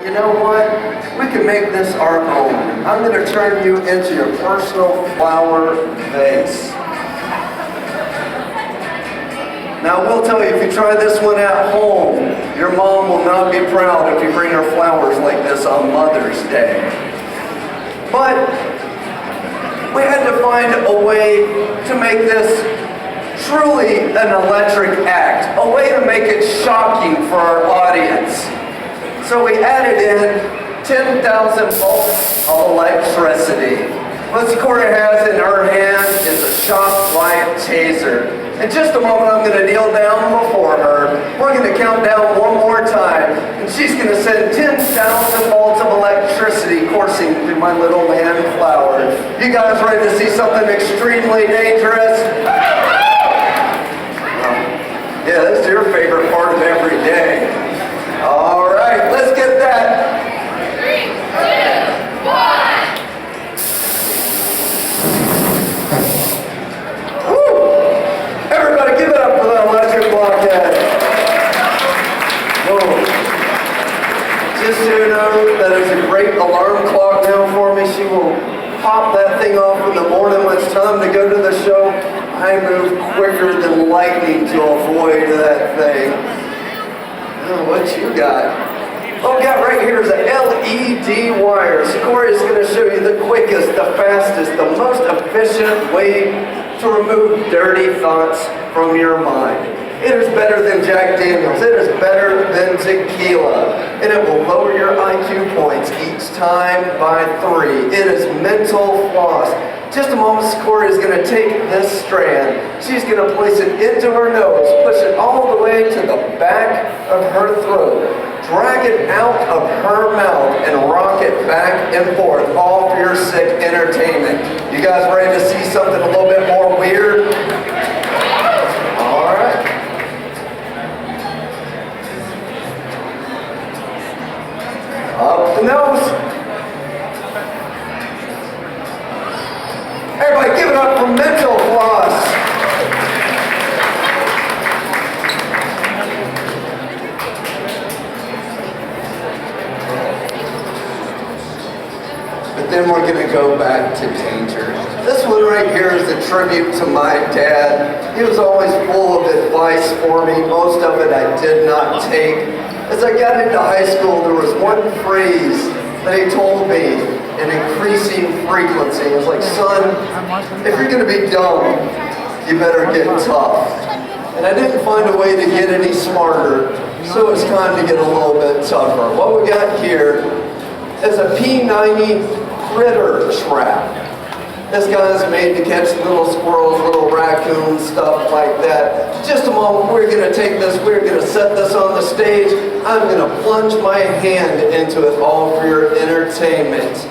You know what? We can make this our home. I'm going to turn you into your personal flower vase. Now, we'll tell you, if you try this one at home, your mom will not be proud if you bring her flowers like this on Mother's Day. But we had to find a way to make this truly an electric act, a way to make it shocking for our audience. So we added in 10,000 volts of electricity. What Cora has in her hand is a shock light taser. In just a moment, I'm going to kneel down before her. We're going to count down one more time, and she's going to send 10,000 volts of electricity coursing through my little land flower. You guys ready to see something extremely dangerous? Yeah, this is your favorite part of every day. All right, let's get that. 3, 2, 1. Woo! Everybody give it up for the electric blockhead. Whoa. Just so you know, that is a great alarm clock now for me. She will pop that thing off in the morning when it's time to go to the show. I move quicker than lightning to avoid that thing. Oh, what you got? Oh, we got right here is a LED wire. So Corey is going to show you the quickest, the fastest, the most efficient way to remove dirty thoughts from your mind. It is better than Jack Daniels. It is better than tequila. And it will lower your IQ points each time by 3. It is mental floss. Just a moment, Corey is going to take this strand. She's going to place it into her nose, push it all the way to the back of her throat, drag it out of her mouth, and rock it back and forth, all for your sick entertainment. You guys ready to see something a little bit more weird? All right. Up the nose. Everybody give it up for mental floss. But then we're going to go back to danger. This one right here is a tribute to my dad. He was always full of advice for me. Most of it I did not take. As I got into high school, there was one phrase that he told me in increasing frequency. It was like, son, if you're going to be dumb, you better get tough. And I didn't find a way to get any smarter, so it's time to get a little bit tougher. What we got here is a P90 critter trap. This guy is made to catch little squirrels, little raccoons, stuff like that. Just a moment, we're going to take this, we're going to set this on the stage. I'm going to plunge my hand into it all for your entertainment.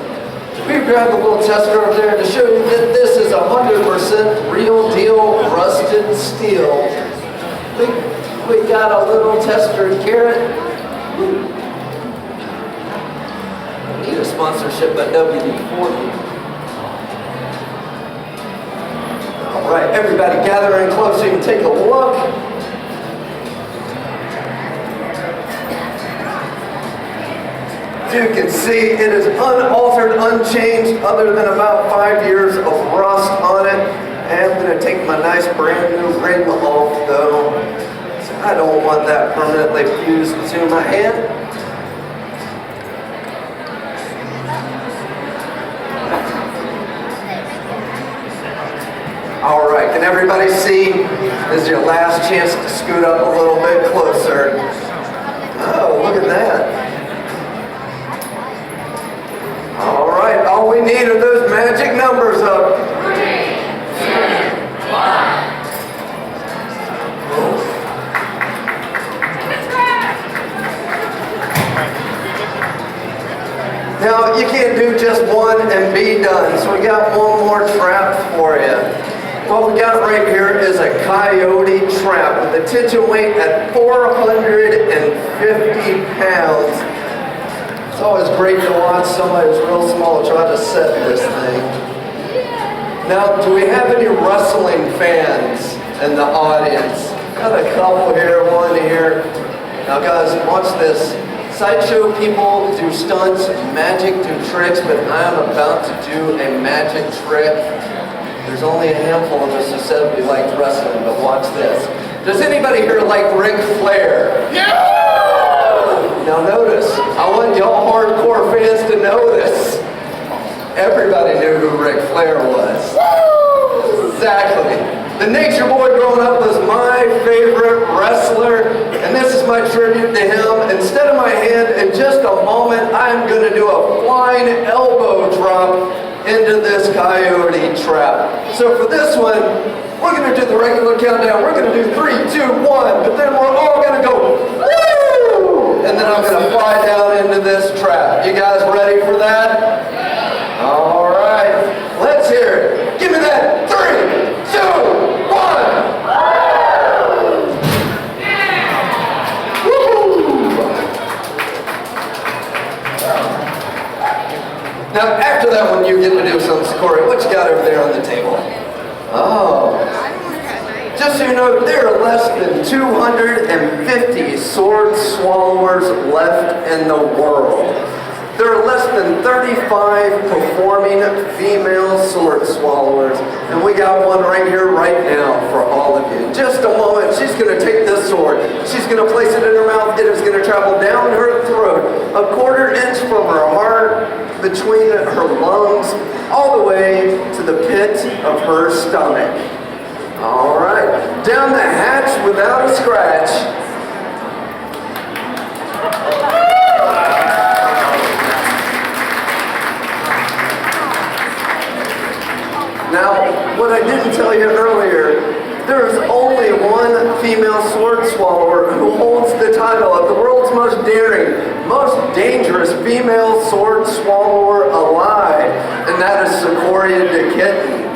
We've grabbed a little tester over there to show you that this is 100% real deal rusted steel. We got a little tester carrot. Need a sponsorship by WD-40. All right, everybody gather in close so you can take a look. As you can see, it is unaltered, unchanged, other than about 5 years of rust on it. And I'm going to take my nice brand new ring off though. So I don't want that permanently fused to my hand. All right, can everybody see? This is your last chance to scoot up a little bit closer. Oh, look at that. All right, all we need are those magic numbers up. 3, 2, 1. Now, you can't do just one and be done, so we got one more trap for you. What we got right here is a coyote trap with a tension weight at 450 pounds. It's always great to watch somebody who's real small try to set this thing. Now, do we have any wrestling fans in the audience? Got a couple here, one here. Now guys, watch this. Sideshow people do do stunts, magic, do tricks, but I'm about to do a magic trick. There's only a handful of us who said we liked wrestling, but watch this. Does anybody here like Ric Flair? Yeah! Now notice, I want y'all hardcore fans to know this. Everybody knew who Ric Flair was. Exactly. The Nature Boy growing up was my favorite wrestler, and this is my tribute to him. Instead of my hand, in just a moment, I'm going to do a flying elbow drop into this coyote trap. So for this one, we're going to do the regular countdown. We're going to do 3, 2, 1, but then we're all going to go, woo! And then I'm going to fly down into this trap. You guys ready for that? All right, let's hear it. Give me that 3, 2, 1. Now, after that one, you get to do something, Corey. What you got over there on the table? Oh. Just so you know, there are less than 250 sword swallowers left in the world. There are less than 35 performing female sword swallowers, and we got one right here, right now, for all of you. In just a moment, she's going to take this sword. She's going to place it in her mouth. It is going to travel down her throat, a 1/4 inch from her heart, between her lungs, all the way to the pit of her stomach. All right, down the hatch without a scratch. Now, what I didn't tell you earlier, there is only one female sword swallower who holds the title of the world's most daring, most dangerous female sword swallower alive, and that is Sikoria the kitten.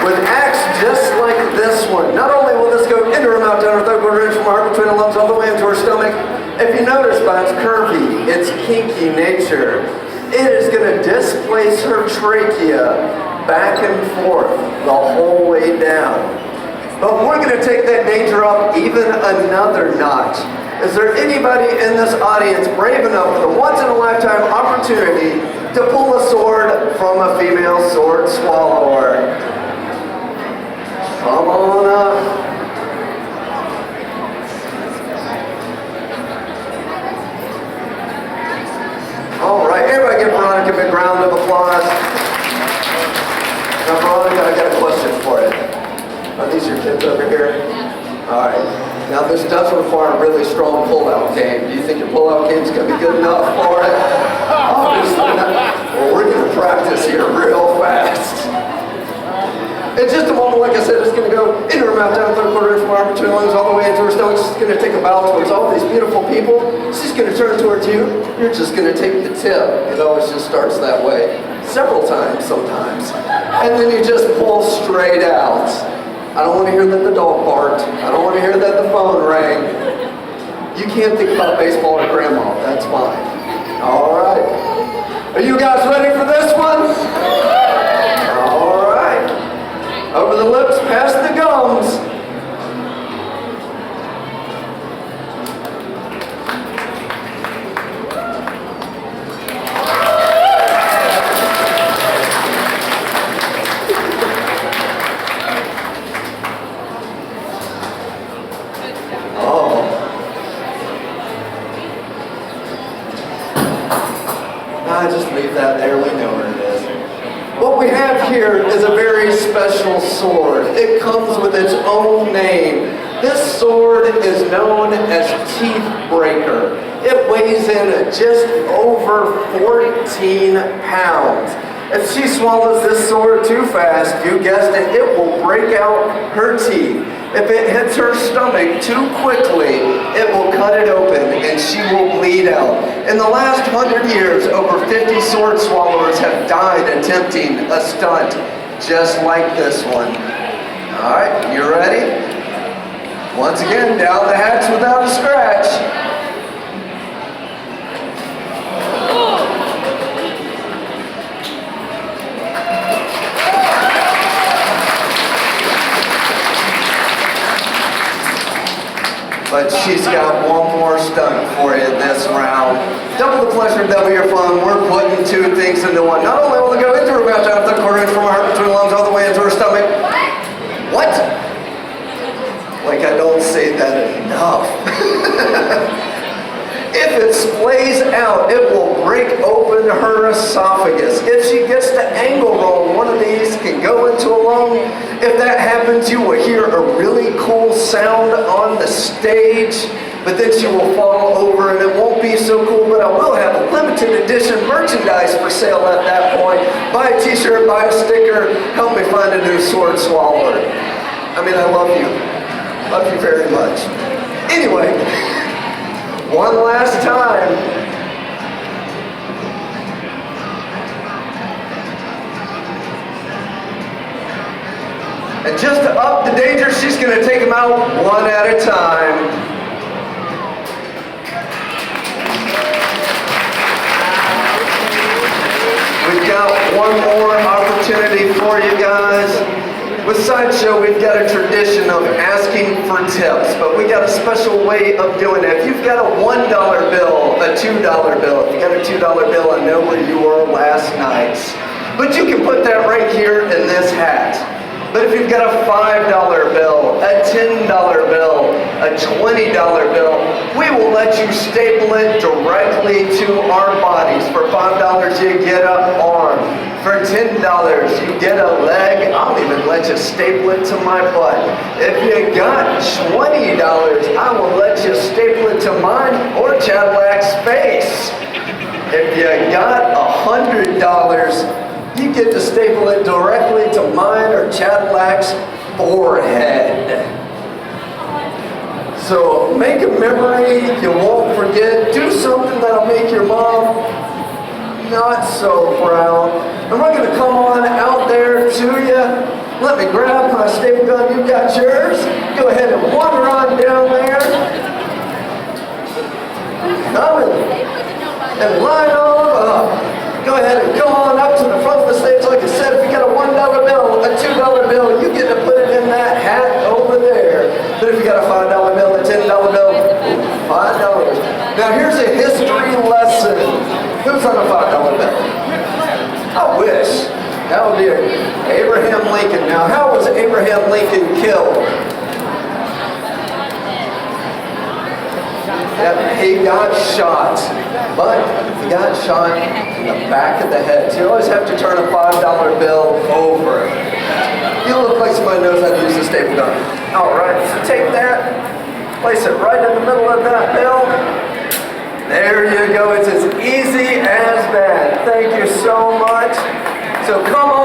With acts just like this one, not only will this go into her mouth, down her throat, 1/4 inch from her heart, between her lungs, all the way into her stomach. If you notice by its curvy, its kinky nature, it is going to displace her trachea back and forth the whole way down. But we're going to take that danger up even another notch. Is there anybody in this audience brave enough for a once-in-a-lifetime opportunity to pull a sword from a female sword swallower? Come on up. All right, everybody give Veronica a big round of applause. Now, Veronica, I got a question for you. Are these your kids over here? All right. Now, this does require a really strong pull-out game. Do you think your pull-out game is going to be good enough for it? Obviously not. Well, we're going to practice here real fast. In just a moment, like I said, it's going to go into her mouth, down 3/4 inch from her heart, between her lungs, all the way into her stomach. She's going to take a bow towards all these beautiful people. She's going to turn towards you. You're just going to take the tip. It always just starts that way. Several times sometimes. And then you just pull straight out. I don't want to hear that the dog barked. I don't want to hear that the phone rang. You can't think about baseball or grandma. That's fine. All right. Are you guys ready for this one? All right. Over the lips, past the gums. Just leave that there, we know where it is. What we have here is a very special sword. It comes with its own name. This sword is known as Teeth Breaker. It weighs in at just over 14 pounds. If she swallows this sword too fast, you guessed it, it will break out her teeth. If it hits her stomach too quickly, it will cut it open and she will bleed out. In the last 100 years, over 50 sword swallowers have died attempting a stunt just like this one. All right, you ready? Once again, down the hatch without a scratch. But she's got one more stunt for you this round. pleasure, double your fun. We're putting two things into one. Not only will it go into her mouth, out the quarter inch from her heart between her lungs all the way into her stomach. What? Like I don't say that enough. If it splays out, it will break open her esophagus. If she gets the angle wrong, one of these can go into a lung. If that happens, you will hear a really cool sound on the stage, but then she will fall over and it won't be so cool, but I will have a limited edition merchandise for sale at that point. Buy a t-shirt, buy a sticker, help me find a new sword swallower. I mean, I love you. Love you very much. Anyway, one last time. And just to up the danger, she's going to take them out one at a time. We've got one more opportunity for you guys. With Sideshow, we've got a tradition of asking for tips, but we got a special way of doing it. If you've got a $1 bill, a $2 bill, if you got a $2 bill, I know where you were last night. But you can put that right here in this hat. But if you've got a $5 bill, a $10 bill, a $20 bill, we will let you staple it directly to our bodies. For $5, you get an arm. For $10, you get a leg. I'll even let you staple it to my butt. If you got $20, I will let you staple it to mine or Chadlack's face. If you got $100, you get to staple it directly to mine or Chadlack's forehead. So make a memory you won't forget. Do something that'll make your mom not so proud. And we're going to come on out there to you. Let me grab my staple gun. You got yours. Go ahead and wander on down there. And line all up. Go ahead and come on up to the front of the stage. Like I said, if you got a $1 bill, a $2 bill, you get to put it in that hat over there. But if you got a $5 bill, a $10 bill, $5. Now here's a history lesson. Who's on a $5 bill? I wish. That would be Abraham Lincoln. Now, how was Abraham Lincoln killed? He got shot, but he got shot in the back of the head. So you always have to turn a $5 bill over. You look like somebody knows how to use a staple gun. All right, so take that, place it right in the middle of that bill. There you go. It's as easy as that. Thank you so much. So come on.